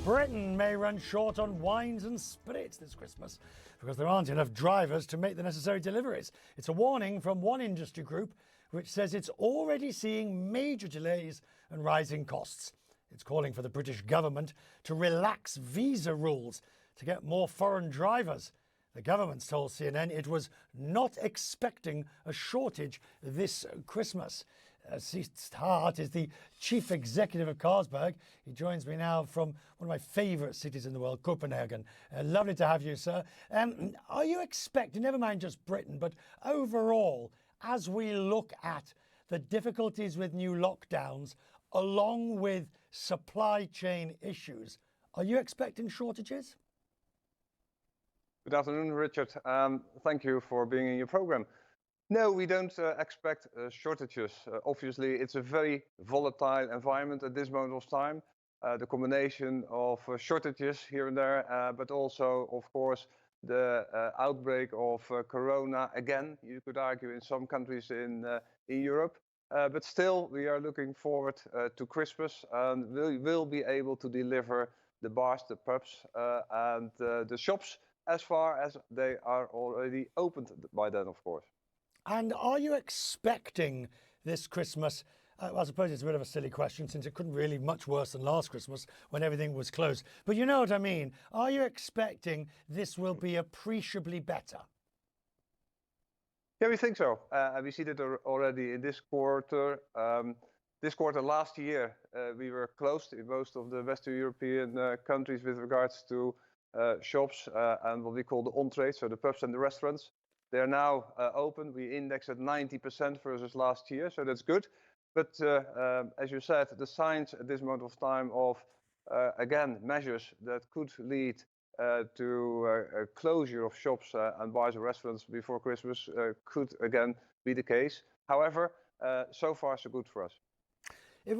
Britain may run short on wines and spirits this Christmas because there aren't enough drivers to make the necessary deliveries. It's a warning from one industry group which says it's already seeing major delays and rising costs. It's calling for the British government to relax visa rules to get more foreign drivers. The government's told CNN it was not expecting a shortage this Christmas. Cees Hart is the chief executive of Carlsberg. He joins me now from one of my favourite cities in the world, Copenhagen. Lovely to have you, sir. Are you expecting, never mind just Britain, but overall, as we look at the difficulties with new lockdowns, along with supply chain issues, are you expecting shortages? Good afternoon, Richard. Thank you for being in your program. No, we don't expect shortages. Obviously, it's a very volatile environment at this moment of time. The combination of shortages here and there, but also, of course, the outbreak of corona again, you could argue, in some countries in Europe. But still, we are looking forward to Christmas, and we will be able to deliver the bars, the pubs, and the shops as far as they are already opened by then, of course. And are you expecting this Christmas, I suppose it's a bit of a silly question since it couldn't really be much worse than last Christmas when everything was closed, but you know what I mean. Are you expecting this will be appreciably better? Yeah, we think so. We see that already in this quarter. This quarter last year, we were closed in most of the Western European countries with regards to shops and what we call the on-trade, so the pubs and the restaurants. They are now open. We index at 90% versus last year, so that's good. But as you said, the signs at this moment of time of, again, measures that could lead to a closure of shops and bars and restaurants before Christmas could again be the case. However, so far so good for us. If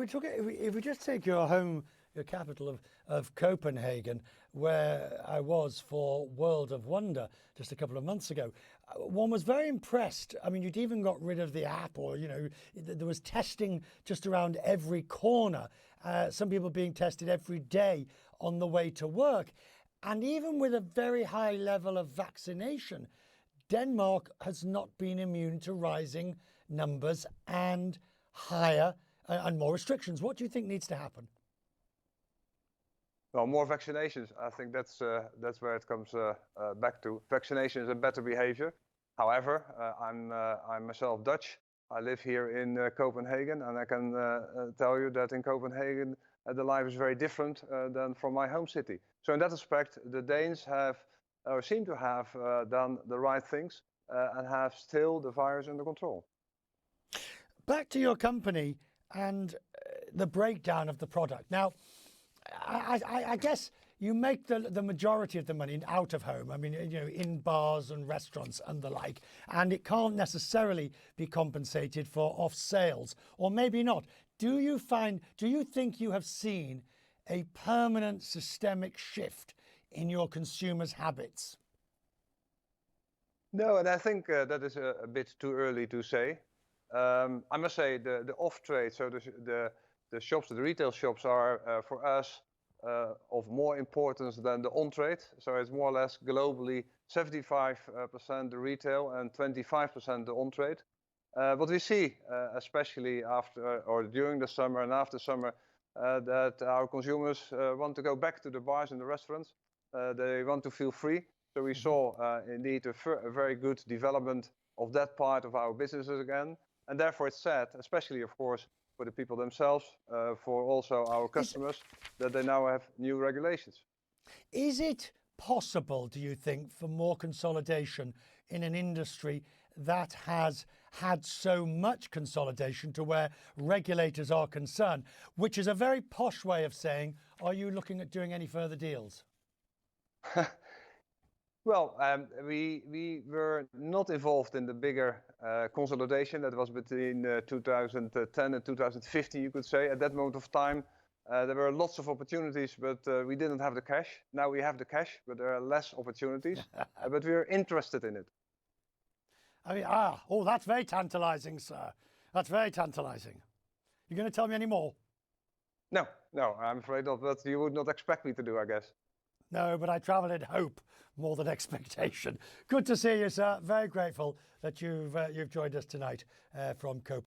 we just take your capital of Copenhagen, where I was for World of Wonder just a couple of months ago, one was very impressed. I mean, you'd even got rid of the app, or, you know, there was testing just around every corner. Some people being tested every day on the way to work. And even with a very high level of vaccination, Denmark has not been immune to rising numbers and higher and more restrictions. What do you think needs to happen? Well, more vaccinations. I think that's where it comes back to. Vaccinations and better behavior. However, I'm myself Dutch. I live here in Copenhagen, and I can tell you that in Copenhagen, the life is very different than from my home city. So in that respect, the Danes have, or seem to have, done the right things and have still the virus under control. Back to your company and the breakdown of the product. Now, I guess you make the majority of the money out of home. I mean, you know, in bars and restaurants and the like, and it can't necessarily be compensated for off sales, or maybe not. Do you think you have seen a permanent systemic shift in your consumers' habits? No, and I think that is a bit too early to say. I must say the off-trade, so the shops, the retail shops are for us of more importance than the on-trade. So it's more or less globally 75% the retail and 25% the on-trade. What we see, especially after or during the summer and after summer, that our consumers want to go back to the bars and the restaurants. They want to feel free. So we saw indeed a very good development of that part of our businesses again. And therefore it's sad, especially, of course, for the people themselves, for also our customers, that they now have new regulations. Is it possible, do you think, for more consolidation in an industry that has had so much consolidation to where regulators are concerned, which is a very posh way of saying, are you looking at doing any further deals? Well, we were not involved in the bigger consolidation that was between 2010 and 2015, you could say. At that moment of time, there were lots of opportunities, but we didn't have the cash. Now we have the cash, but there are less opportunities. But we're interested in it. I mean, that's very tantalizing, sir. That's very tantalizing. You going to tell me any more? No, no, I'm afraid not. But you would not expect me to do, I guess. No, but I travel in hope more than expectation. Good to see you, sir. Very grateful that you've joined us tonight from Copenhagen.